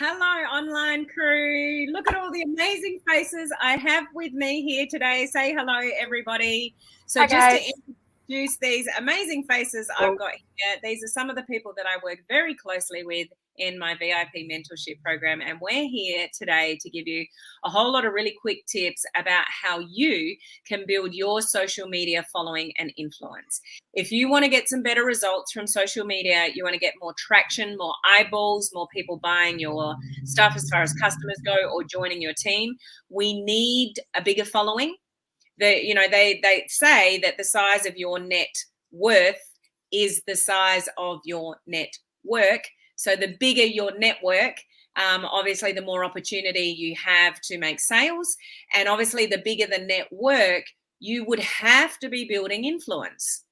Hello, online crew. Look at all the amazing faces I have with me here today. Say hello, everybody. So Hi, just to guys. introduce these amazing faces I've got here, these are some of the people that I work very closely with in my VIP mentorship program. And we're here today to give you a whole lot of really quick tips about how you can build your social media following and influence. If you want to get some better results from social media, you want to get more traction, more eyeballs, more people buying your stuff as far as customers go or joining your team, we need a bigger following. They say that the size of your net worth is the size of your network. So the bigger your network, obviously the more opportunity you have to make sales. And obviously the bigger the network, you would have to be building influence.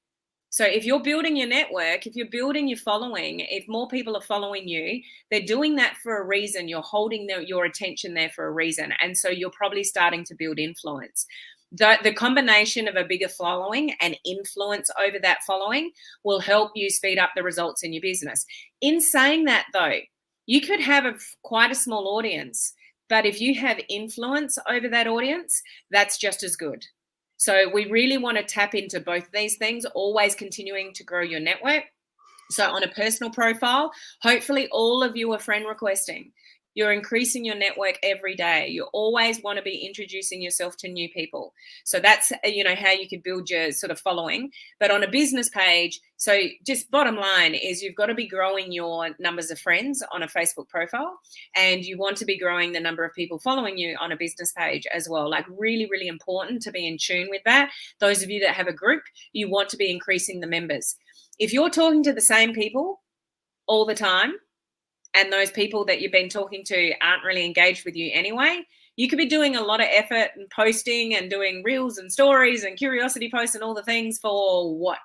So if you're building your network, if you're building your following, if more people are following you, they're doing that for a reason. You're holding your attention there for a reason. And so you're probably starting to build influence. The combination of a bigger following and influence over that following will help you speed up the results in your business. In saying that, though, you could have quite a small audience, but if you have influence over that audience, that's just as good. So we really want to tap into both these things, always continuing to grow your network. So on a personal profile, hopefully all of you are friend requesting. You're increasing your network every day. You always want to be introducing yourself to new people. So that's, how you could build your sort of following. But on a business page, so just bottom line is you've got to be growing your numbers of friends on a Facebook profile, and you want to be growing the number of people following you on a business page as well. Like really, really important to be in tune with that. Those of you that have a group, you want to be increasing the members. If you're talking to the same people all the time, and those people that you've been talking to aren't really engaged with you anyway, you could be doing a lot of effort and posting and doing reels and stories and curiosity posts and all the things for what?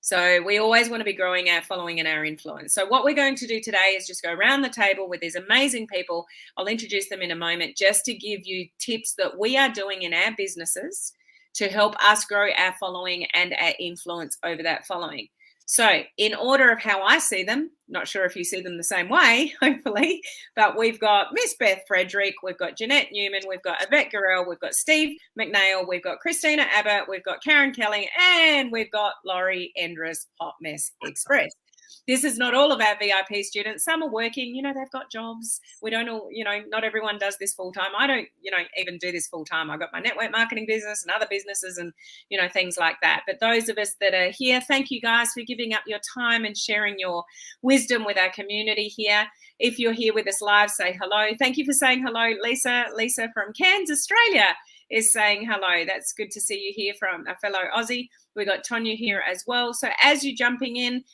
So we always want to be growing our following and our influence. So what we're going to do today is just go around the table with these amazing people. I'll introduce them in a moment just to give you tips that we are doing in our businesses to help us grow our following and our influence over that following. So in order of how I see them, not sure if you see them the same way, hopefully, but we've got Miss Beth Frederick, we've got Jeanette Newman, we've got Yvette Gurrell, we've got Steve McNeil, we've got Christina Abbott, we've got Karen Kelly, and we've got Laurie Endres, Hot Mess Express. This is not all of our VIP students. Some are working, they've got jobs. We don't all, not everyone does this full time. I don't, even do this full time. I've got my network marketing business and other businesses and, things like that. But those of us that are here, thank you guys for giving up your time and sharing your wisdom with our community here. If you're here with us live, say hello. Thank you for saying hello, Lisa. Lisa from Cairns, Australia is saying hello. That's good to see you here from a fellow Aussie. We've got Tonya here as well. So as you're jumping in,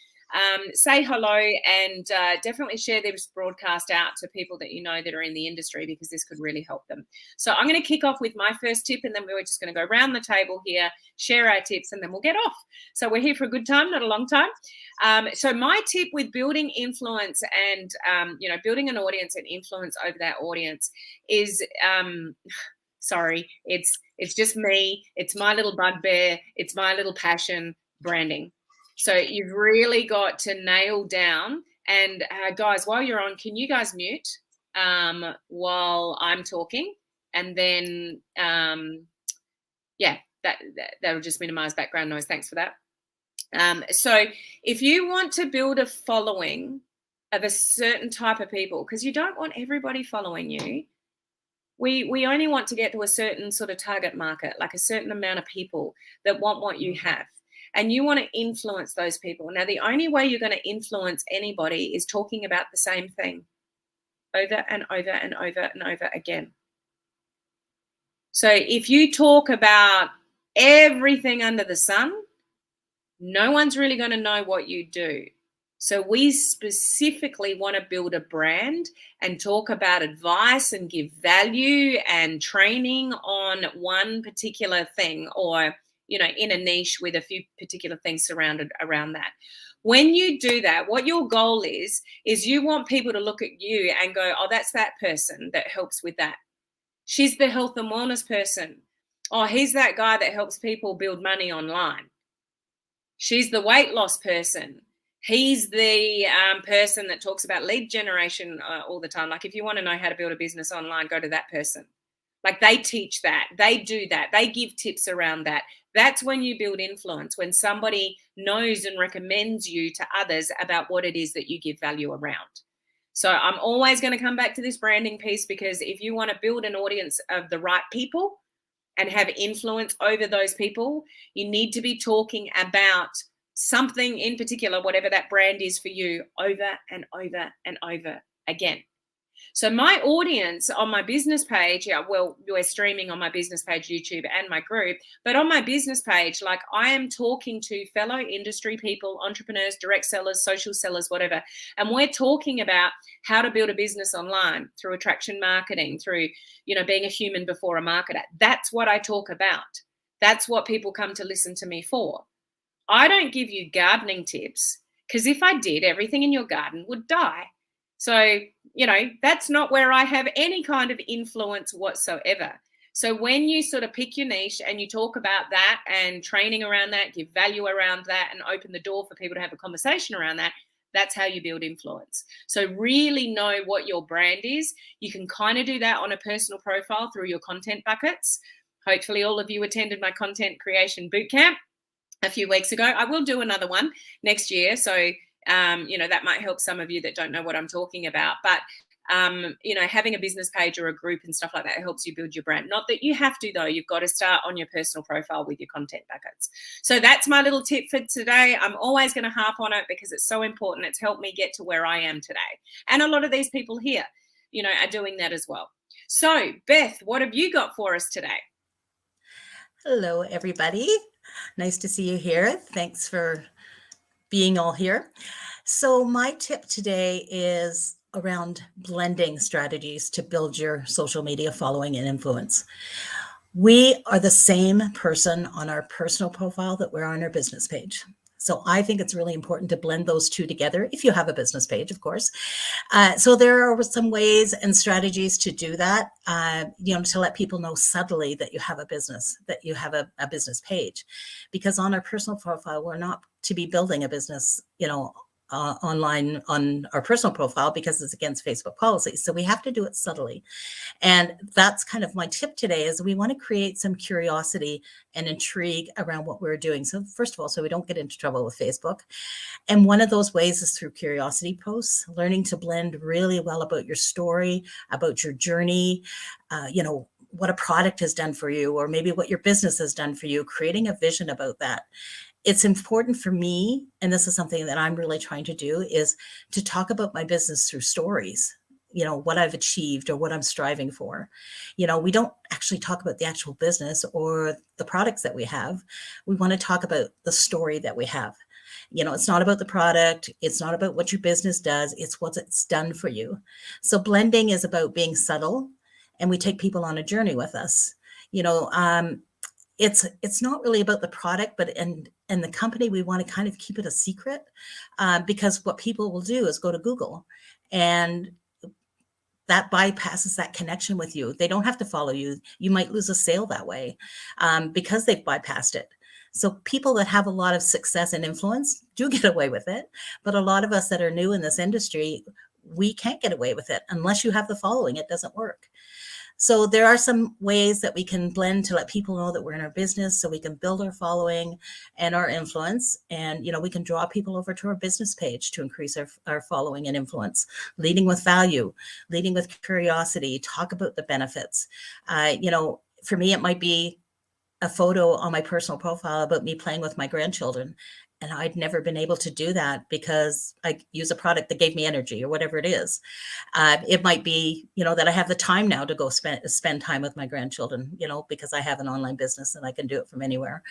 say hello and definitely share this broadcast out to people that you know that are in the industry, because this could really help them. So I'm going to kick off with my first tip, and then we're just going to go around the table here, share our tips, and then we'll get off. So we're here for a good time, not a long time. So my tip with building influence and, building an audience and influence over that audience is, sorry, it's just me. It's my little bugbear. It's my little passion, branding. So you've really got to nail down, and guys, while you're on, can you guys mute while I'm talking? And then, that'll just minimize background noise. Thanks for that. So if you want to build a following of a certain type of people, because you don't want everybody following you, we only want to get to a certain sort of target market, like a certain amount of people that want what you have. And you want to influence those people. Now, the only way you're going to influence anybody is talking about the same thing over and over and over and over again. So if you talk about everything under the sun, no one's really going to know what you do. So we specifically want to build a brand and talk about advice and give value and training on one particular thing, or in a niche with a few particular things surrounded around that. When you do that, what your goal is you want people to look at you and go, oh, that's that person that helps with that. She's the health and wellness person. Oh, he's that guy that helps people build money online. She's the weight loss person. He's the person that talks about lead generation all the time. Like, if you want to know how to build a business online, go to that person. Like, they teach that, they do that, they give tips around that. That's when you build influence, when somebody knows and recommends you to others about what it is that you give value around. So I'm always going to come back to this branding piece, because if you want to build an audience of the right people and have influence over those people, you need to be talking about something in particular, whatever that brand is for you, over and over and over again. So my audience on my business page, yeah, well, we're streaming on my business page, YouTube, and my group, but on my business page, like, I am talking to fellow industry people, entrepreneurs, direct sellers, social sellers, whatever, and we're talking about how to build a business online through attraction marketing, through, being a human before a marketer. That's what I talk about. That's what people come to listen to me for. I don't give you gardening tips, because if I did, everything in your garden would die. So, that's not where I have any kind of influence whatsoever. So when you sort of pick your niche and you talk about that and training around that, give value around that, and open the door for people to have a conversation around that, that's how you build influence. So really know what your brand is. You can kind of do that on a personal profile through your content buckets. Hopefully all of you attended my content creation bootcamp a few weeks ago. I will do another one next year. So that might help some of you that don't know what I'm talking about. But, having a business page or a group and stuff like that helps you build your brand. Not that you have to, though. You've got to start on your personal profile with your content buckets. So that's my little tip for today. I'm always going to harp on it because it's so important. It's helped me get to where I am today. And a lot of these people here, are doing that as well. So, Beth, what have you got for us today? Hello, everybody. Nice to see you here. Thanks for being all here. So my tip today is around blending strategies to build your social media following and influence. We are the same person on our personal profile that we're on our business page. So I think it's really important to blend those two together if you have a business page, of course. So there are some ways and strategies to do that, to let people know subtly that you have a business, that you have a business page. Because on our personal profile, we're not to be building a business, online on our personal profile, because it's against Facebook policy. So we have to do it subtly. And that's kind of my tip today, is we want to create some curiosity and intrigue around what we're doing. So first of all, so we don't get into trouble with Facebook. And one of those ways is through curiosity posts, learning to blend really well about your story, about your journey, what a product has done for you, or maybe what your business has done for you, creating a vision about that. It's important for me, and this is something that I'm really trying to do, is to talk about my business through stories, what I've achieved or what I'm striving for. We don't actually talk about the actual business or the products that we have. We want to talk about the story that we have. It's not about the product. It's not about what your business does. It's what it's done for you. So blending is about being subtle, and we take people on a journey with us. It's not really about the product, but and the company, we want to kind of keep it a secret, because what people will do is go to Google, and that bypasses that connection with you. They don't have to follow you. You might lose a sale that way, because they've bypassed it. So people that have a lot of success and influence do get away with it. But a lot of us that are new in this industry, we can't get away with it unless you have the following. It doesn't work. So there are some ways that we can blend to let people know that we're in our business, so we can build our following and our influence. And, we can draw people over to our business page to increase our following and influence, leading with value, leading with curiosity, talk about the benefits. For me, it might be a photo on my personal profile about me playing with my grandchildren. And I'd never been able to do that because I use a product that gave me energy, or whatever it is. It might be, that I have the time now to go spend time with my grandchildren, because I have an online business and I can do it from anywhere.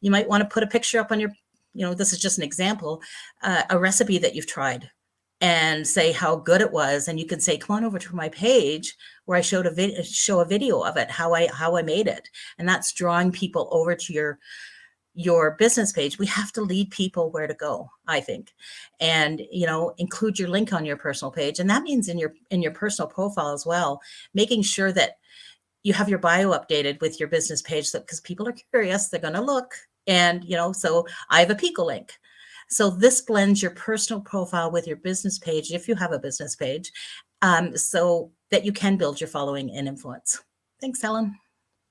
You might want to put a picture up on your, this is just an example, a recipe that you've tried, and say how good it was. And you can say, come on over to my page where I show a video of it, how I made it. And that's drawing people over to your business page. We have to lead people where to go, I think, and, include your link on your personal page. And that means in your personal profile as well, making sure that you have your bio updated with your business page, because people are curious, they're going to look. And, so I have a Pico link. So this blends your personal profile with your business page, if you have a business page, so that you can build your following and influence. Thanks, Helen.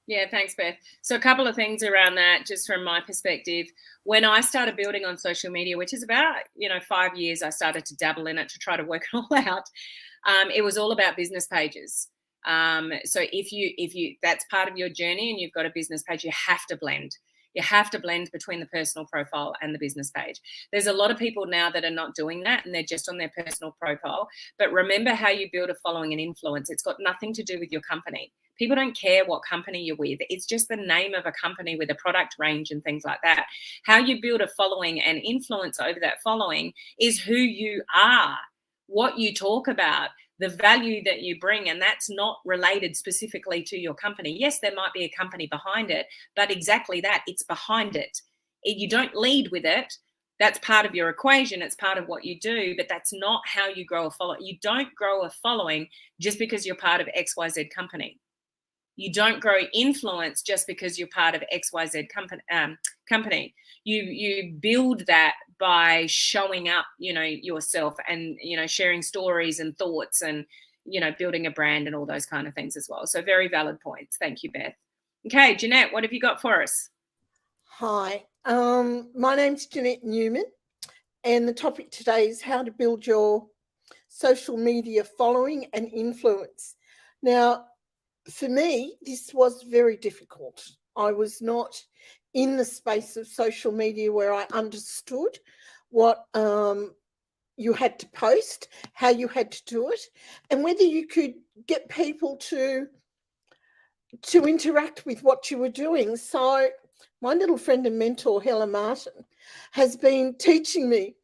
Yeah, thanks, Beth. So a couple of things around that, just from my perspective. When I started building on social media, which is about 5 years, I started to dabble in it to try to work it all out. It was all about business pages. So if you that's part of your journey and you've got a business page, you have to blend. You have to blend between the personal profile and the business page. There's a lot of people now that are not doing that and they're just on their personal profile. But remember how you build a following and influence. It's got nothing to do with your company. People don't care what company you're with. It's just the name of a company with a product range and things like that. How you build a following and influence over that following is who you are, what you talk about, the value that you bring, and that's not related specifically to your company. Yes, there might be a company behind it, but exactly that, it's behind it. You don't lead with it. That's part of your equation. It's part of what you do, but that's not how you grow a following. You don't grow a following just because you're part of XYZ company. You don't grow influence just because you're part of XYZ company. You build that by showing up, yourself, and sharing stories and thoughts, and building a brand and all those kind of things as well. So very valid points. Thank you, Beth. Okay, Jeanette, what have you got for us? Hi, my name's Jeanette Newman, and the topic today is how to build your social media following and influence. Now, for me, this was very difficult. I was not in the space of social media where I understood what you had to post, how you had to do it, and whether you could get people to interact with what you were doing. So my little friend and mentor, Helen Martin, has been teaching me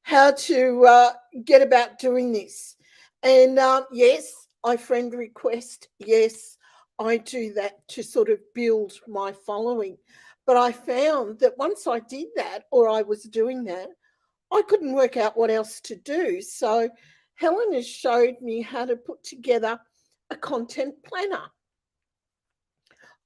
how to get about doing this. And yes, I friend request. Yes, I do that to sort of build my following. But I found that once I did that, or I was doing that, I couldn't work out what else to do. So Helen has showed me how to put together a content planner.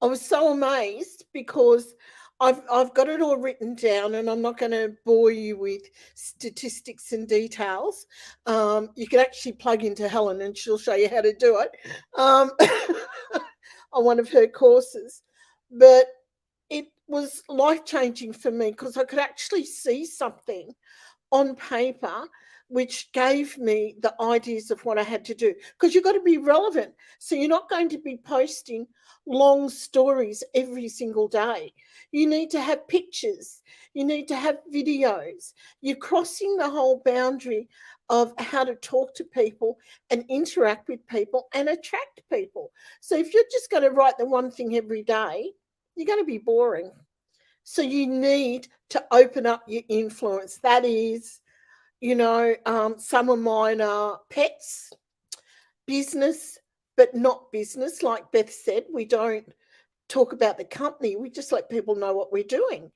I was so amazed because I've got it all written down, and I'm not going to bore you with statistics and details. You can actually plug into Helen and she'll show you how to do it on one of her courses. But it was life-changing for me because I could actually see something on paper which gave me the ideas of what I had to do, because you've got to be relevant. So you're not going to be posting long stories every single day. You need to have pictures. You need to have videos. You're crossing the whole boundary of how to talk to people and interact with people and attract people. So if you're just going to write the one thing every day, you're going to be boring. So you need to open up your influence. That is, some of mine are pets, business, but not business. Like Beth said, we don't talk about the company. We just let people know what we're doing,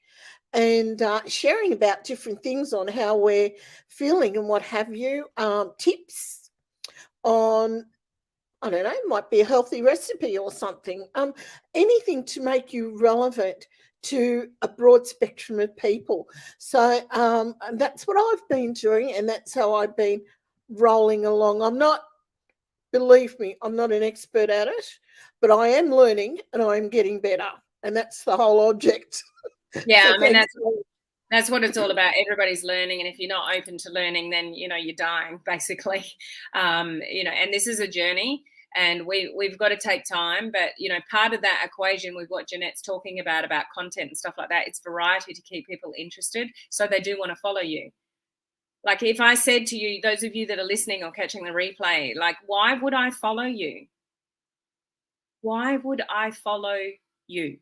and sharing about different things on how we're feeling and what have you. Tips on, I don't know, it might be a healthy recipe or something. Anything to make you relevant to a broad spectrum of people. So that's what I've been doing, and that's how I've been rolling along. Believe me, I'm not an expert at it, but I am learning and I'm getting better. And that's the whole object. Yeah, so I mean, that's what it's all about. Everybody's learning, and if you're not open to learning, then you're dying, basically. And this is a journey, and we've got to take time. But part of that equation with what Jeanette's talking about content and stuff like that, it's variety to keep people interested, so they do want to follow you. Like if I said to you, those of you that are listening or catching the replay, like, why would I follow you? Why would I follow you?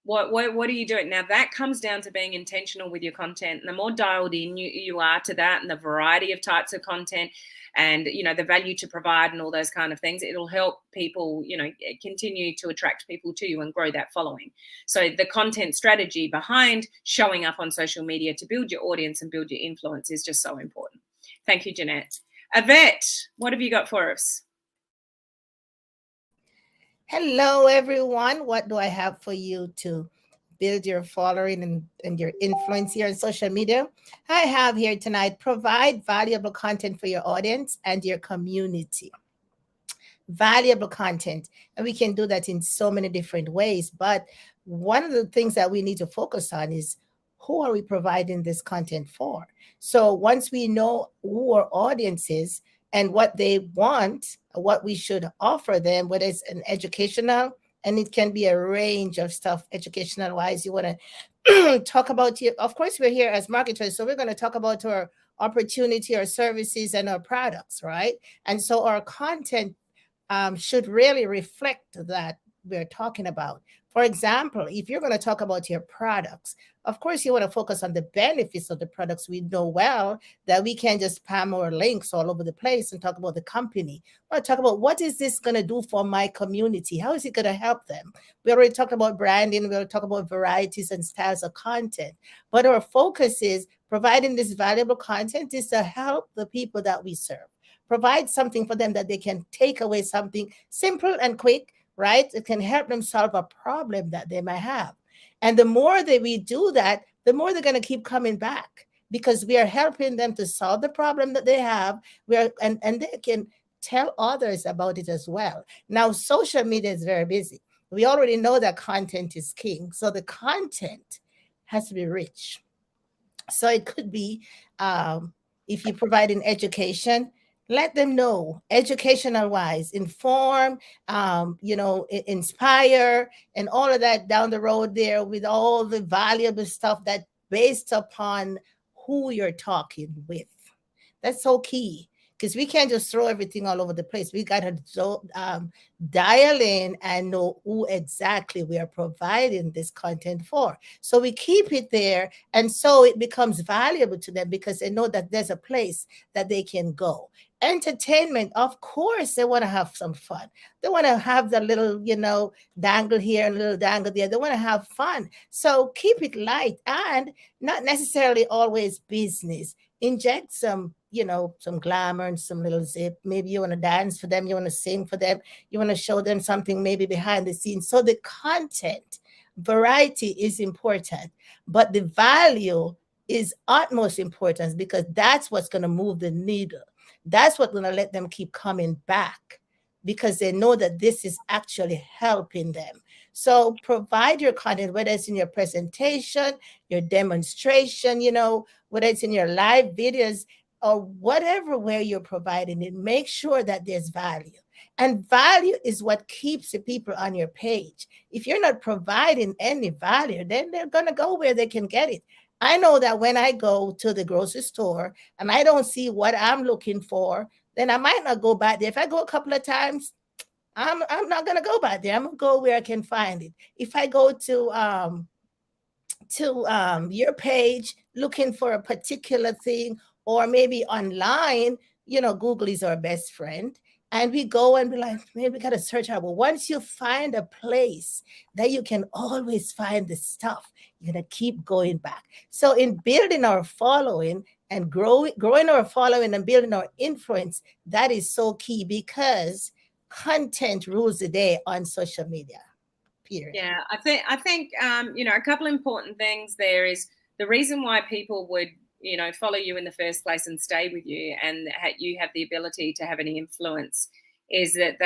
What are you doing? Now that comes down to being intentional with your content. And the more dialed in you are to that, and the variety of types of content, and the value to provide and all those kind of things, it'll help people continue to attract people to you and grow that following. So the content strategy behind showing up on social media to build your audience and build your influence is just so important. Thank you, Jeanette. Yvette, what have you got for us? Hello, everyone. What do I have for you to build your following and your influence here on social media, I have here tonight, provide valuable content for your audience and your community. Valuable content. And we can do that in so many different ways. But one of the things that we need to focus on is, who are we providing this content for? So once we know who our audience is and what they want, what we should offer them, whether it's an educational, and it can be a range of stuff educational wise. You want to talk about your, of course, we're here as marketers, so we're going to talk about our opportunity, our services, and our products, right? And so our content should really reflect that we're talking about. For example, if you're going to talk about your products, of course, you want to focus on the benefits of the products. We know well that we can't just spam our links all over the place and talk about the company. I want to talk about, what is this going to do for my community? How is it going to help them? We already talked about branding. We already talked about varieties and styles of content. But our focus is providing this valuable content is to help the people that we serve. Provide something for them that they can take away, something simple and quick, right? It can help them solve a problem that they might have. And the more that we do that, the more they're going to keep coming back, because we are helping them to solve the problem that they have. And they can tell others about it as well. Now, social media is very busy. We already know that content is king. So the content has to be rich. So it could be, if you provide an education, let them know, educational wise, inform, inspire, and all of that down the road there, with all the valuable stuff that based upon who you're talking with. That's so key, because we can't just throw everything all over the place. We got to dial in and know who exactly we are providing this content for. So we keep it there, and so it becomes valuable to them, because they know that there's a place that they can go. Entertainment, of course, they want to have some fun. They want to have the little, dangle here and a little dangle there. They want to have fun. So keep it light and not necessarily always business. Inject some, some glamour and some little zip. Maybe you want to dance for them. You want to sing for them. You want to show them something maybe behind the scenes. So the content variety is important, but the value is utmost importance, because that's what's going to move the needle. That's what's going to let them keep coming back, because they know that this is actually helping them. So provide your content, whether it's in your presentation, your demonstration, whether it's in your live videos or whatever way you're providing it, make sure that there's value. And value is what keeps the people on your page. If you're not providing any value, then they're going to go where they can get it. I know that when I go to the grocery store and I don't see what I'm looking for, then I might not go back there. If I go a couple of times, I'm not going to go back there. I'm going to go where I can find it. If I go to your page looking for a particular thing, or maybe online, Google is our best friend. And we go and be like, maybe we got to search out. But once you find a place that you can always find the stuff, you're going to keep going back. So in building our following and growing our following and building our influence, that is so key, because content rules the day on social media. Period. Yeah, I think a couple important things there is the reason why people would follow you in the first place and stay with you, and you have the ability to have any influence, is that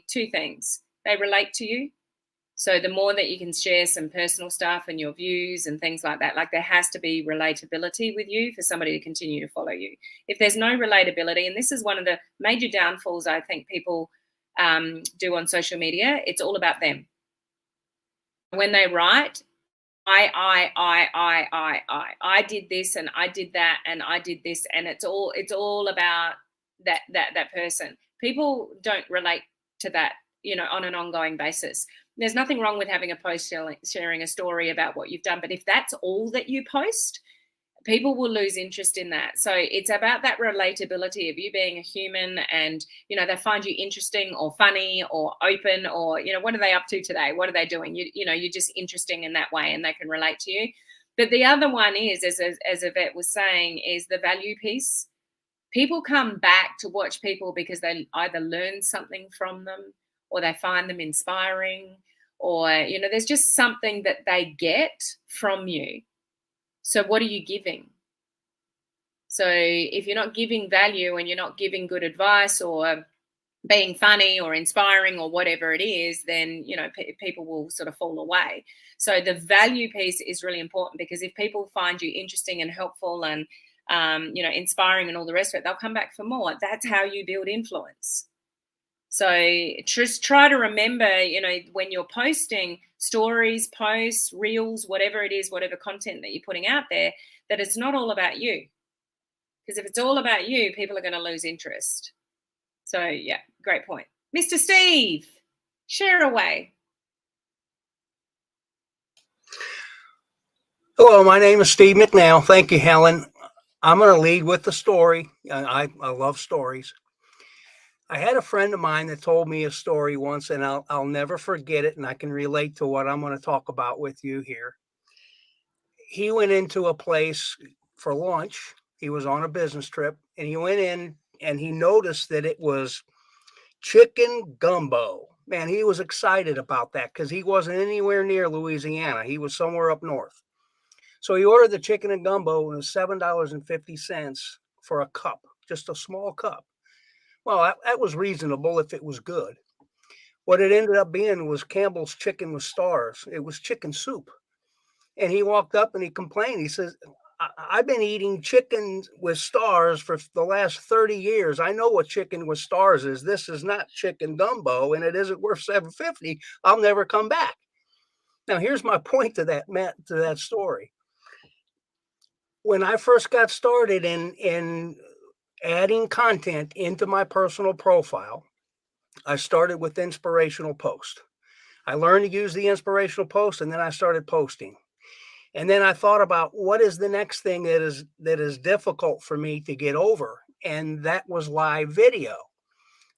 two things. They relate to you. So the more that you can share some personal stuff and your views and things like that, like there has to be relatability with you for somebody to continue to follow you. If there's no relatability, and this is one of the major downfalls I think people do on social media, it's all about them. When they write, I did this and I did that and I did this, and it's all about that person. People don't relate to that, on an ongoing basis. There's nothing wrong with having a post sharing a story about what you've done, but if that's all that you post, people will lose interest in that. So it's about that relatability of you being a human, and they find you interesting or funny or open, or what are they up to today, what are they doing, you're just interesting in that way, and they can relate to you. But the other one is, as Yvette was saying, is the value piece. People come back to watch people because they either learn something from them, or they find them inspiring, or, you know, there's just something that they get from you. So what are you giving? So if you're not giving value and you're not giving good advice or being funny or inspiring or whatever it is, then, you know, people will sort of fall away. So the value piece is really important, because if people find you interesting and helpful and, you know, inspiring and all the rest of it, they'll come back for more. That's how you build influence. So just try to remember, you know, when you're posting stories, posts, reels, whatever it is, whatever content that you're putting out there, that it's not all about you. Because if it's all about you, people are going to lose interest. So, yeah, great point. Mr. Steve, share away. Hello, my name is Steve McNeil. Thank you, Helen. I'm going to lead with the story. I love stories. I had a friend of mine that told me a story once, and I'll never forget it, and I can relate to what I'm going to talk about with you here. He went into a place for lunch. He was on a business trip, and he went in and he noticed that it was chicken gumbo. Man, he was excited about that because he wasn't anywhere near Louisiana. He was somewhere up north. So he ordered the chicken and gumbo, and it was $7.50 for a cup, just a small cup. Well, that was reasonable if it was good. What it ended up being was Campbell's chicken with stars. It was chicken soup. And he walked up and he complained. He says, I've been eating chicken with stars for the last 30 years. I know what chicken with stars is. This is not chicken gumbo, and it isn't worth $7.50. I'll never come back. Now, here's my point to that story. When I first got started in adding content into my personal profile, I started with inspirational post. I learned to use the inspirational post, and then I started posting. And then I thought about what is the next thing that is difficult for me to get over, and that was live video.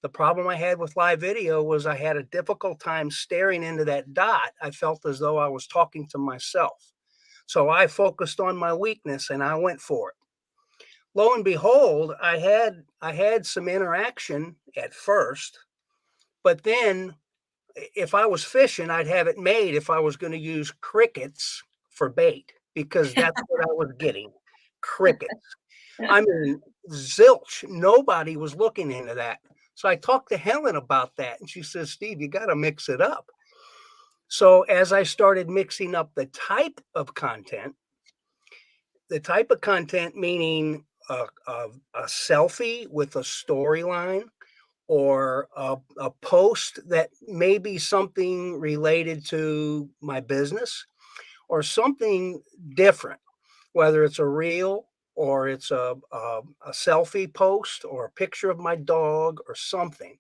The problem I had with live video was I had a difficult time staring into that dot. I felt as though I was talking to myself. So I focused on my weakness and I went for it. Lo and behold, I had some interaction at first, but then if I was fishing, I'd have it made if I was going to use crickets for bait, because that's what I was getting, crickets. I mean, zilch. Nobody was looking into that. So I talked to Helen about that, and she says, Steve, you got to mix it up. So as I started mixing up the type of content meaning a selfie with a storyline, or a post that may be something related to my business or something different, whether it's a reel or it's a selfie post or a picture of my dog or something.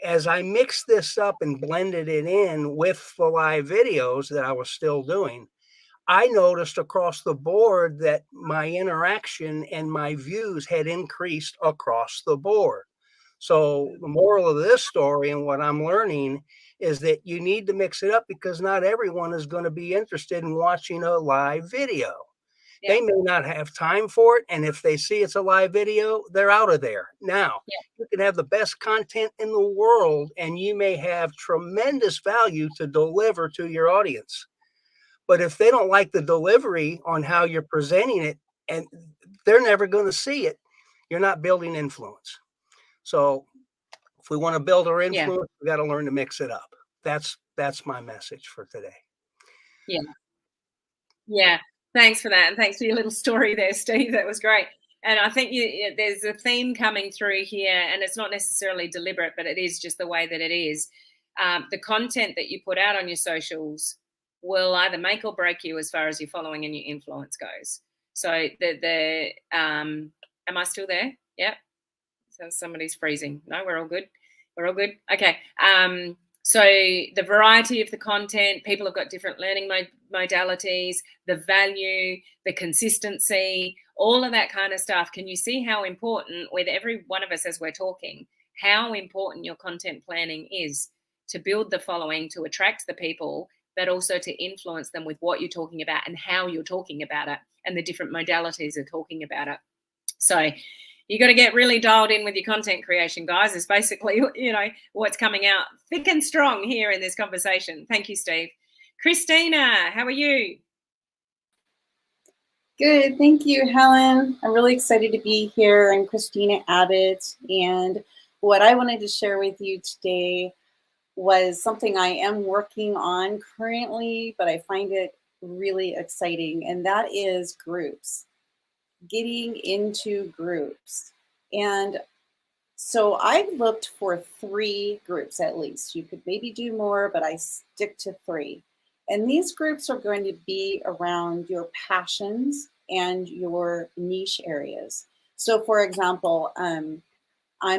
As I mixed this up and blended it in with the live videos that I was still doing, I noticed across the board that my interaction and my views had increased across the board. So the moral of this story and what I'm learning is that you need to mix it up, because not everyone is going to be interested in watching a live video. Yeah. They may not have time for it. And if they see it's a live video, they're out of there. Now, you can have the best content in the world, and you may have tremendous value to deliver to your audience. But if they don't like the delivery on how you're presenting it, and they're never going to see it, you're not building influence. So if we want to build our influence, we got to learn to mix it up. That's my message for today. Yeah. Yeah. Thanks for that. And thanks for your little story there, Steve. That was great. And I think there's a theme coming through here, and it's not necessarily deliberate, but it is just the way that it is. The content that you put out on your socials will either make or break you as far as your following and your influence goes. So am I still there? Yep. So somebody's freezing. No, we're all good. We're all good. Okay. So the variety of the content, people have got different learning modalities, the value, the consistency, all of that kind of stuff. Can you see how important, with every one of us as we're talking, how important your content planning is to build the following, to attract the people, but also to influence them with what you're talking about and how you're talking about it and the different modalities of talking about it. So You got to get really dialed in with your content creation, guys. Is basically, you know, what's coming out thick and strong here in this conversation. Thank you, Steve. Christina, how are you? Good, thank you, Helen. I'm really excited to be here. I'm Christina Abbott, and what I wanted to share with you today was something I am working on currently, but I find it really exciting, and that is groups, getting into groups. And so I looked for 3 groups at least. You could maybe do more, but I stick to 3. And these groups are going to be around your passions and your niche areas. So for example, I'm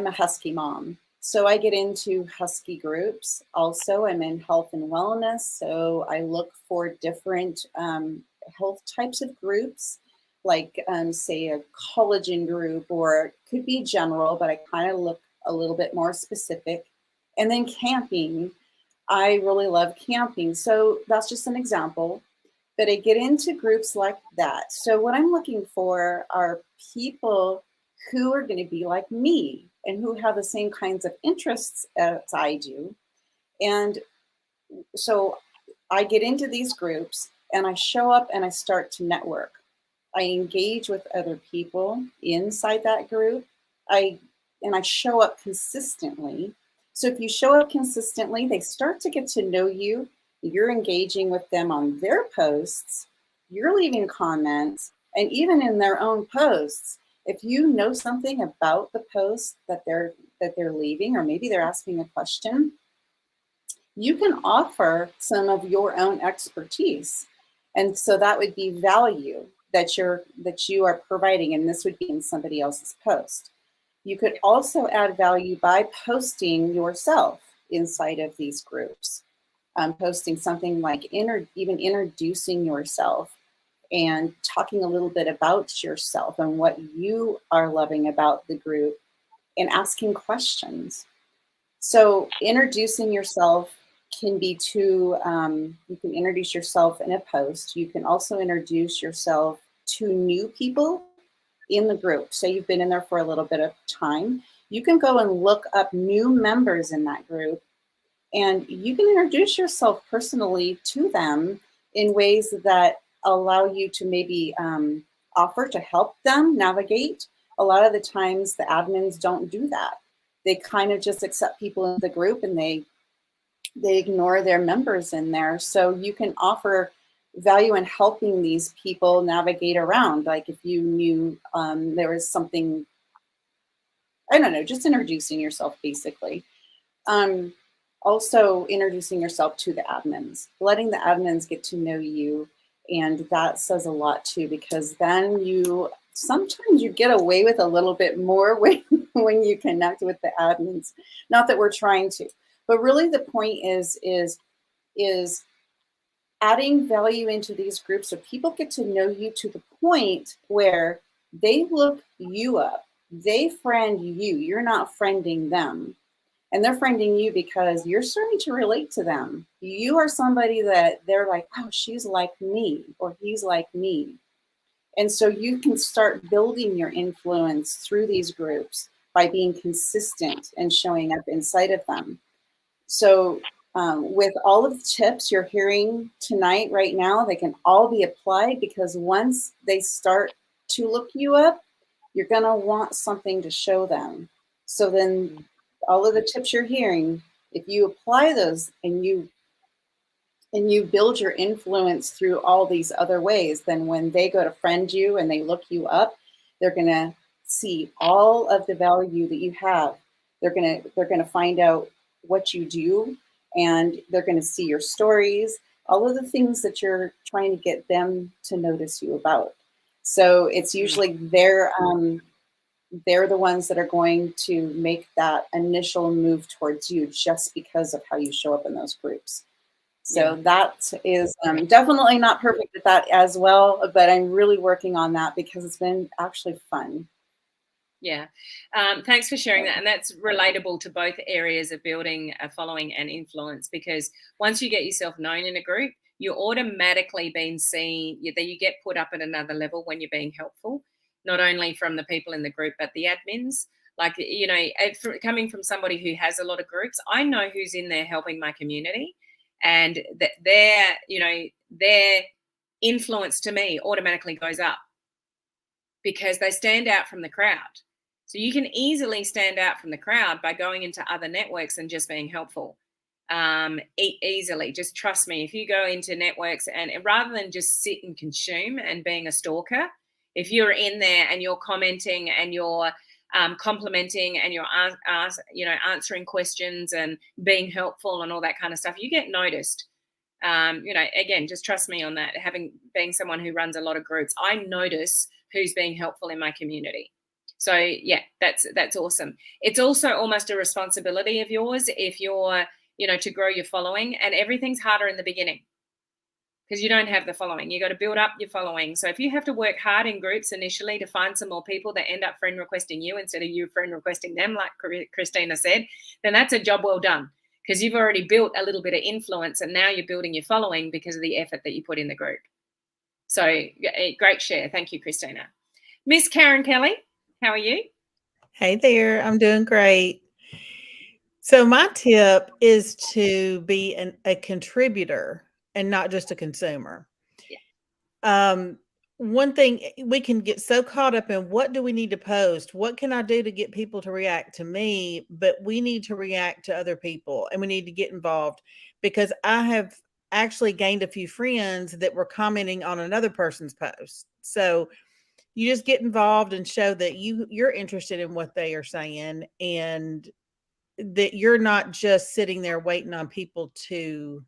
a Husky mom. So I get into Husky groups. Also, I'm in health and wellness. So I look for different health types of groups, like say a collagen group, or it could be general, but I kind of look a little bit more specific. And then camping. I really love camping. So that's just an example. But I get into groups like that. So what I'm looking for are people who are going to be like me and who have the same kinds of interests as I do. And so I get into these groups and I show up and I start to network. I engage with other people inside that group. I show up consistently. So if you show up consistently, they start to get to know you. You're engaging with them on their posts. You're leaving comments, and even in their own posts, if you know something about the post that they're leaving, or maybe they're asking a question, you can offer some of your own expertise. And so that would be value that you are providing, and this would be in somebody else's post. You could also add value by posting yourself inside of these groups, posting something like even introducing yourself and talking a little bit about yourself and what you are loving about the group, and asking questions. So introducing yourself can be you can introduce yourself in a post. You can also introduce yourself to new people in the group. Say you've been in there for a little bit of time. You can go and look up new members in that group, and you can introduce yourself personally to them in ways that allow you to maybe offer to help them navigate. A lot of the times the admins don't do that. They kind of just accept people in the group and they ignore their members in there. So you can offer value in helping these people navigate around. Like if you knew there was something, I don't know, just introducing yourself basically. Also introducing yourself to the admins, letting the admins get to know you. And that says a lot too, because then sometimes you get away with a little bit more when you connect with the admins. Not that we're trying to, but really the point is adding value into these groups so people get to know you to the point where they look you up. They friend you. You're not friending them. And they're friending you because you're starting to relate to them. You are somebody that they're like, oh, she's like me, or he's like me. And so you can start building your influence through these groups by being consistent and showing up inside of them. So with all of the tips you're hearing tonight, right now, they can all be applied, because once they start to look you up, you're going to want something to show them. So then all of the tips you're hearing, if you apply those and you build your influence through all these other ways, then when they go to friend you and they look you up, they're going to see all of the value that you have. They're going to find out what you do, and they're going to see your stories, all of the things that you're trying to get them to notice you about. So it's usually they're the ones that are going to make that initial move towards you just because of how you show up in those groups. So that is definitely not perfect at that as well, but I'm really working on that because it's been actually fun. Yeah, thanks for sharing that. And that's relatable to both areas of building a following and influence, because once you get yourself known in a group, you're automatically being seen, that you get put up at another level when you're being helpful. not only from the people in the group, but the admins. Like, you know, coming from somebody who has a lot of groups, I know who's in there helping my community, and that their influence to me automatically goes up because they stand out from the crowd. So you can easily stand out from the crowd by going into other networks and just being helpful. Easily, just trust me. If you go into networks and rather than just sit and consume and being a stalker, if you're in there and you're commenting and you're complimenting and you're answering questions and being helpful and all that kind of stuff, you get noticed. Again, just trust me on that. Being someone who runs a lot of groups, I notice who's being helpful in my community. So yeah, that's awesome. It's also almost a responsibility of yours if you're, to grow your following, and everything's harder in the beginning because you don't have the following. You got to build up your following. So if you have to work hard in groups initially to find some more people that end up friend requesting you instead of you friend requesting them, like Christina said, then that's a job well done because you've already built a little bit of influence and now you're building your following because of the effort that you put in the group. So great share. Thank you, Christina. Miss Karen Kelly, how are you? Hey there, I'm doing great. So my tip is to be a contributor and not just a consumer. Yeah. One thing, we can get so caught up in what do we need to post? What can I do to get people to react to me? But we need to react to other people and we need to get involved, because I have actually gained a few friends that were commenting on another person's post. So you just get involved and show that you're interested in what they are saying, and that you're not just sitting there waiting on people to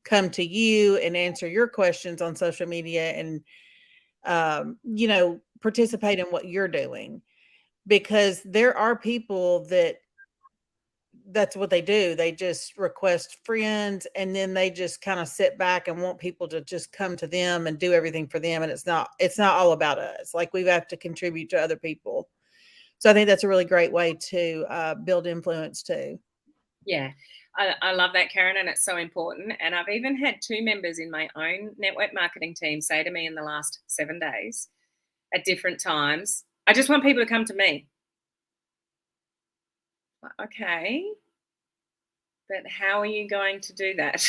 come to you and answer your questions on social media and, participate in what you're doing, because there are people that's what they do. They just request friends and then they just kind of sit back and want people to just come to them and do everything for them. And it's not all about us. Like, we have to contribute to other people. So I think that's a really great way to build influence too. Yeah, I love that, Karen, and it's so important. And I've even had 2 members in my own network marketing team say to me in the last 7 days at different times, I just want people to come to me. Okay, but how are you going to do that?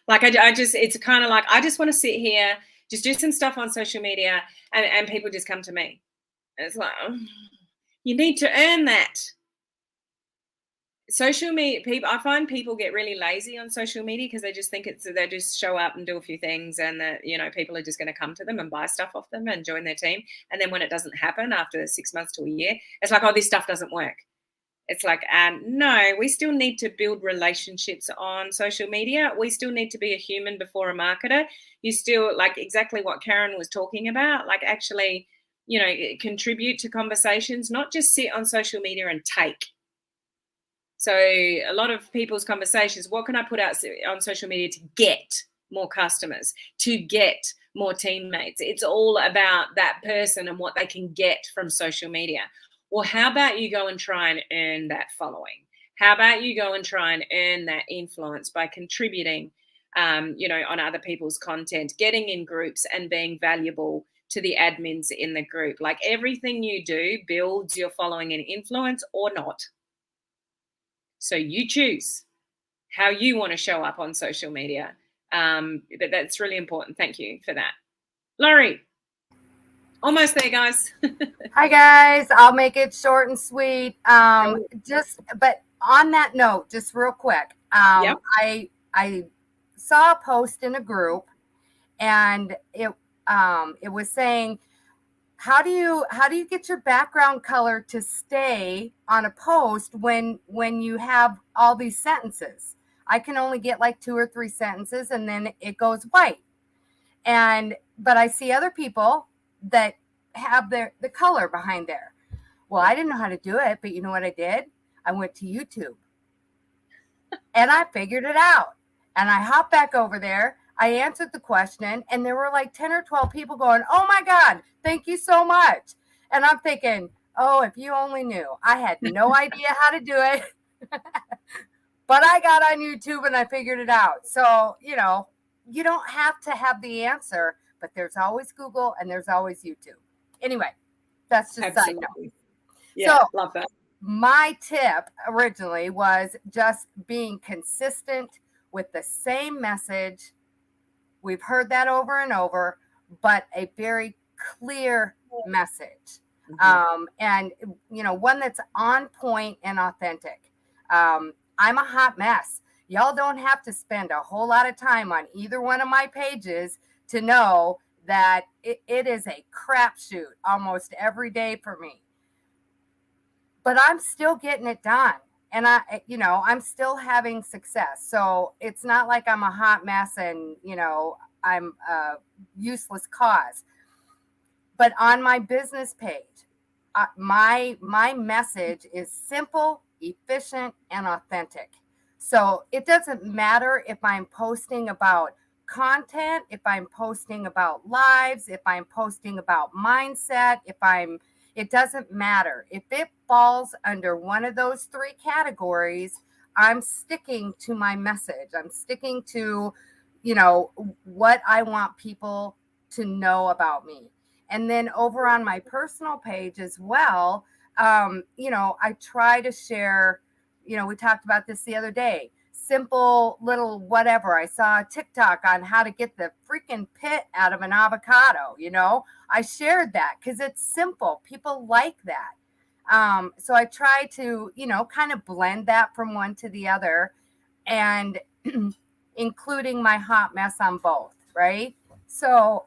Like, it's kind of like, I just want to sit here, just do some stuff on social media and people just come to me. And it's like, you need to earn that. Social media people, I find people get really lazy on social media because they just think they just show up and do a few things, and that people are just going to come to them and buy stuff off them and join their team. And then when it doesn't happen after 6 months to a year, it's like, oh, this stuff doesn't work. It's like, no, we still need to build relationships on social media. We still need to be a human before a marketer. You still, like exactly what Karen was talking about, like actually, contribute to conversations, not just sit on social media and take. So a lot of people's conversations, what can I put out on social media to get more customers, to get more teammates? It's all about that person and what they can get from social media. Well, how about you go and try and earn that following? How about you go and try and earn that influence by contributing, on other people's content, getting in groups and being valuable to the admins in the group? Like, everything you do builds your following and influence or not. So you choose how you want to show up on social media. But that's really important. Thank you for that. Laurie. Almost there, guys. Hi, guys. I'll make it short and sweet. But on that note, just real quick, Yep. I saw a post in a group, and it was saying, how do you get your background color to stay on a post when you have all these sentences? I can only get like 2 or 3 sentences, and then it goes white. But I see other people that have the color behind there. Well, I didn't know how to do it, but you know what I did? I went to YouTube and I figured it out. And I hopped back over there. I answered the question, and there were like 10 or 12 people going, "Oh my God, thank you so much." And I'm thinking, oh, if you only knew. I had no idea how to do it, but I got on YouTube and I figured it out. So, you don't have to have the answer, but there's always Google and there's always YouTube. Anyway, That's just side note. Absolutely. Yeah, So love that. my tip originally was just being consistent with the same message. We've heard that over and over, but a very clear message. And, you know, one that's on point and authentic. I'm a hot mess. Y'all don't have to spend a whole lot of time on either one of my pages to know that it is a crapshoot almost every day for me. But I'm still getting it done. And I'm still having success. So it's not like I'm a hot mess and, I'm a useless cause. But on my business page, my message is simple, efficient, and authentic. So it doesn't matter if I'm posting about content, if I'm posting about lives, if I'm posting about mindset, it doesn't matter. If it falls under one of those three categories, I'm sticking to my message. I'm sticking to, what I want people to know about me. And then over on my personal page as well, I try to share, we talked about this the other day, simple little whatever. I saw a TikTok on how to get the freaking pit out of an avocado. I shared that because it's simple. People like that. So I try to, kind of blend that from one to the other and including my hot mess on both. Right. So,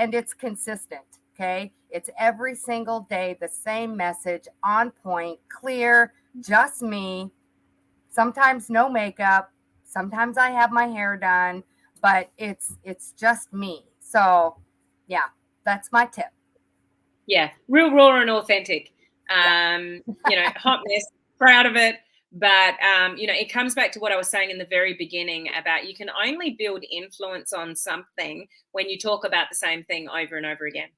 it's consistent. Okay. It's every single day, the same message, on point, clear, just me. Sometimes no makeup. Sometimes I have my hair done, but it's just me. So yeah, that's my tip. Yeah. Real raw and authentic. Hot mess, proud of it. But, it comes back to what I was saying in the very beginning about you can only build influence on something when you talk about the same thing over and over again.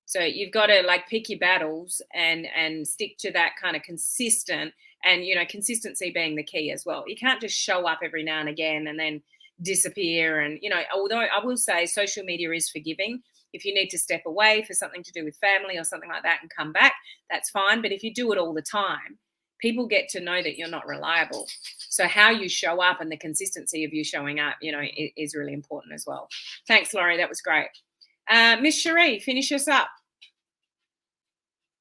So you've got to pick your battles and stick to that kind of consistent and, consistency being the key as well. You can't just show up every now and again and then disappear. And, although I will say social media is forgiving. If you need to step away for something to do with family or something like that and come back, that's fine. But if you do it all the time, people get to know that you're not reliable. So how you show up and the consistency of you showing up, is really important as well. Thanks, Laurie. That was great. Miss Cherie, finish us up.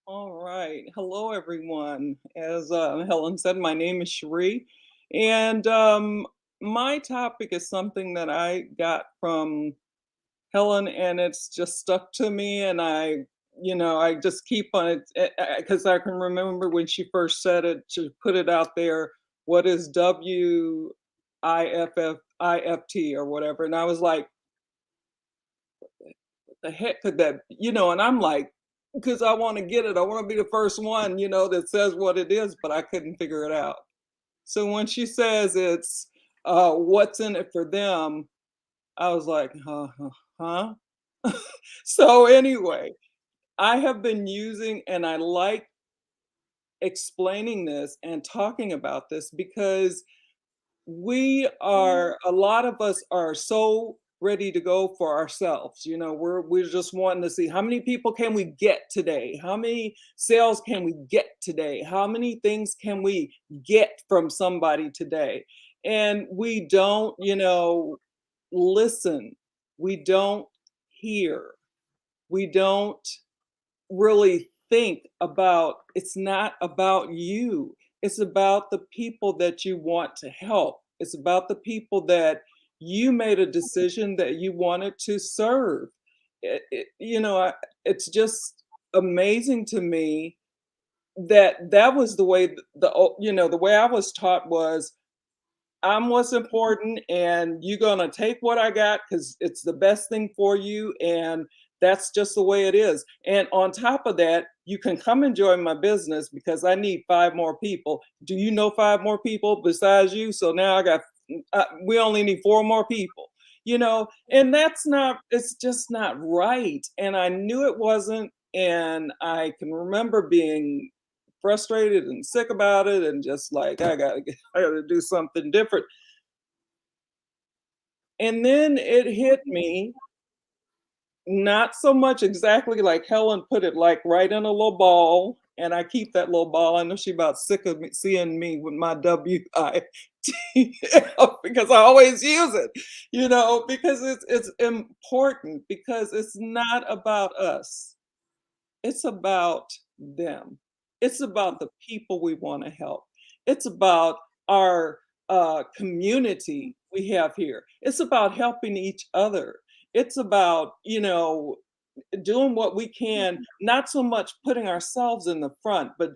All right. Hello, everyone. As Helen said, my name is Cherie. And my topic is something that I got from Helen, and it's just stuck to me. And I just keep on it because I can remember when she first said it, to put it out there, what is WIFT or whatever. And I was like, what the heck could that, and I'm like, because I want to get it. I want to be the first one, that says what it is, but I couldn't figure it out. So when she says it's what's in it for them, I was like, huh? So anyway, I have been using, and I like explaining this and talking about this because a lot of us are so ready to go for ourselves. We're just wanting to see how many people can we get today? How many sales can we get today? How many things can we get from somebody today? And we don't, listen. We don't hear. We don't really think about, it's not about you. It's about the people that you want to help. It's about the people that you made a decision that you wanted to serve. It's just amazing to me that was the way the way I was taught was, I'm what's important, and you're gonna take what I got because it's the best thing for you, and that's just the way it is. And on top of that, you can come and join my business because I need 5 more people. Do you know 5 more people besides you? So now we only need 4 more people, and it's just not right. And I knew it wasn't. And I can remember being frustrated and sick about it and just like, I gotta do something different. And then it hit me not so much exactly like Helen put it, like right in a little ball. And I keep that little ball. I know she about sick of me, seeing me with my WIT because I always use it, because it's important, because it's not about us. It's about them. It's about the people we want to help. It's about our community we have here. It's about helping each other. It's about, doing what we can, not so much putting ourselves in the front, but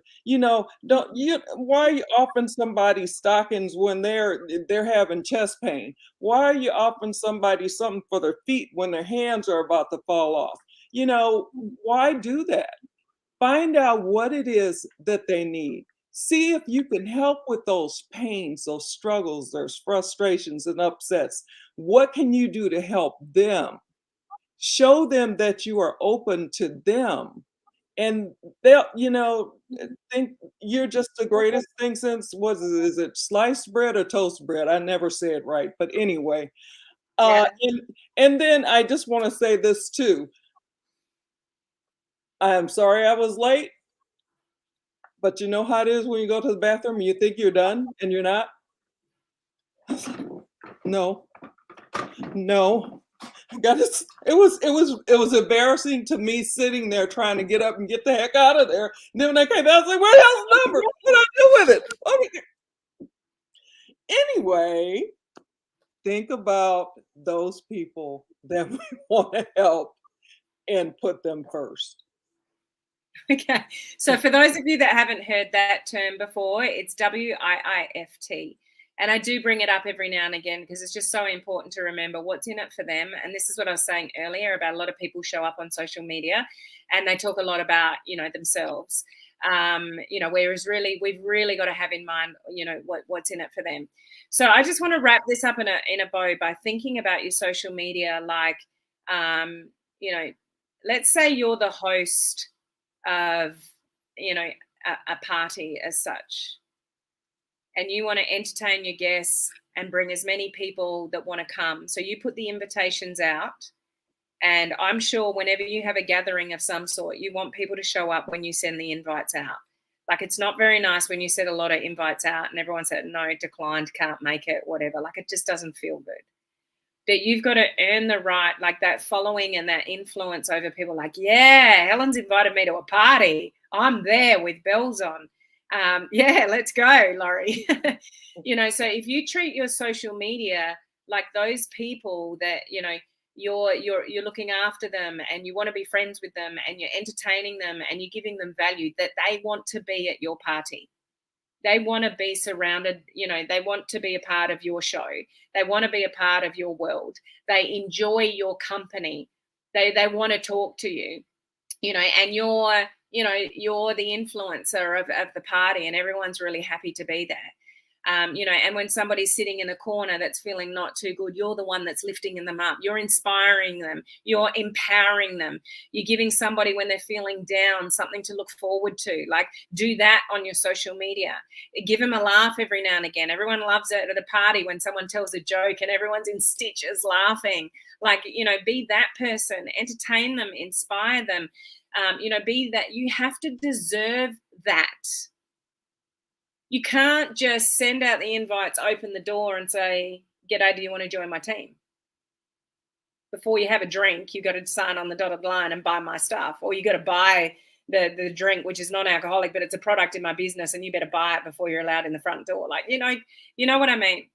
don't you why are you offering somebody stockings when they're having chest pain? Why are you offering somebody something for their feet when their hands are about to fall off? Why do that? Find out what it is that they need. See if you can help with those pains, those struggles, those frustrations and upsets. What can you do to help them? Show them that you are open to them. And they'll, think you're just the greatest thing since, is it sliced bread or toast bread? I never say it right. But anyway, Yeah. and then I just want to say this too. I'm sorry I was late, but you know how it is when you go to the bathroom, you think you're done and you're not? No, no. It was embarrassing to me sitting there trying to get up and get the heck out of there. And then when I came out, I was like, where the hell's the number? What do I do with it? Okay. Anyway, think about those people that we want to help and put them first. Okay. So for those of you that haven't heard that term before, it's WIIFT. And I do bring it up every now and again because it's just so important to remember what's in it for them. And this is what I was saying earlier about a lot of people show up on social media and they talk a lot about, themselves. Whereas really, we've really got to have in mind, what's in it for them. So I just want to wrap this up in a bow by thinking about your social media like, let's say you're the host of, a party as such. And you want to entertain your guests and bring as many people that want to come. So you put the invitations out. And I'm sure whenever you have a gathering of some sort, you want people to show up when you send the invites out. Like, it's not very nice when you send a lot of invites out and everyone said, no, declined, can't make it, whatever. Like, it just doesn't feel good. But you've got to earn the right, like that following and that influence over people. Like, yeah, Helen's invited me to a party. I'm there with bells on. Yeah, let's go, Laurie. So if you treat your social media like those people that, you're looking after them and you want to be friends with them and you're entertaining them and you're giving them value, that they want to be at your party. They want to be surrounded, they want to be a part of your show. They want to be a part of your world. They enjoy your company. They want to talk to you, and you're the influencer of the party and everyone's really happy to be there. And when somebody's sitting in a corner that's feeling not too good, you're the one that's lifting them up. You're inspiring them. You're empowering them. You're giving somebody, when they're feeling down, something to look forward to. Like, do that on your social media. Give them a laugh every now and again. Everyone loves it at a party when someone tells a joke and everyone's in stitches laughing. Like, be that person. Entertain them. Inspire them. Be that. You have to deserve that. You can't just send out the invites, open the door and say, g'day, do you want to join my team? Before you have a drink, you got to sign on the dotted line and buy my stuff. Or you got to buy the drink, which is non-alcoholic, but it's a product in my business and you better buy it before you're allowed in the front door. Like, you know what I mean?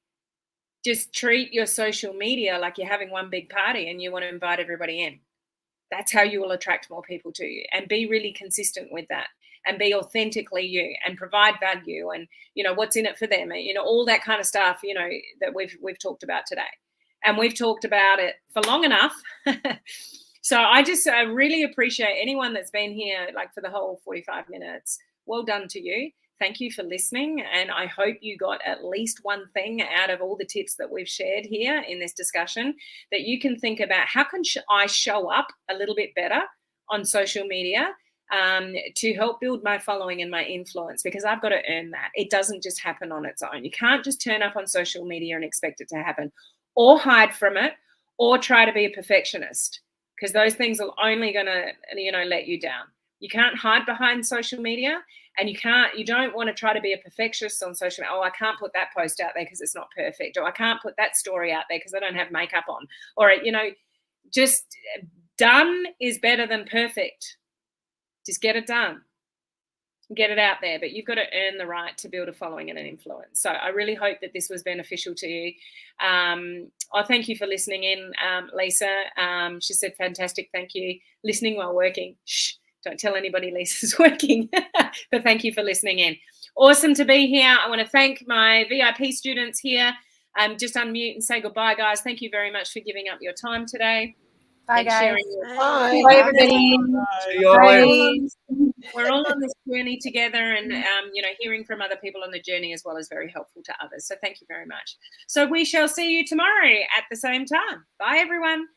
Just treat your social media like you're having one big party and you want to invite everybody in. That's how you will attract more people to you, and be really consistent with that. And be authentically you and provide value and, what's in it for them, all that kind of stuff, that we've talked about today. And we've talked about it for long enough. So I really appreciate anyone that's been here like for the whole 45 minutes. Well done to you. Thank you for listening. And I hope you got at least one thing out of all the tips that we've shared here in this discussion, that you can think about how can I show up a little bit better on social media to help build my following and my influence, because I've got to earn that. It doesn't just happen on its own. You can't just turn up on social media and expect it to happen, or hide from it, or try to be a perfectionist, because those things are only going to, let you down. You can't hide behind social media, and you don't want to try to be a perfectionist on social media. Oh, I can't put that post out there because it's not perfect, or I can't put that story out there because I don't have makeup on, or, just done is better than perfect. Just get it done. Get it out there, but you've got to earn the right to build a following and an influence. So I really hope that this was beneficial to you. Thank you for listening in, Lisa. She said, fantastic, thank you. Listening while working. Shh, don't tell anybody Lisa's working, but thank you for listening in. Awesome to be here. I want to thank my VIP students here. Just unmute and say goodbye, guys. Thank you very much for giving up your time today. Bye, guys. Bye. Bye, everybody. See you all later. We're all on this journey together, and hearing from other people on the journey as well is very helpful to others. So thank you very much. So we shall see you tomorrow at the same time. Bye, everyone.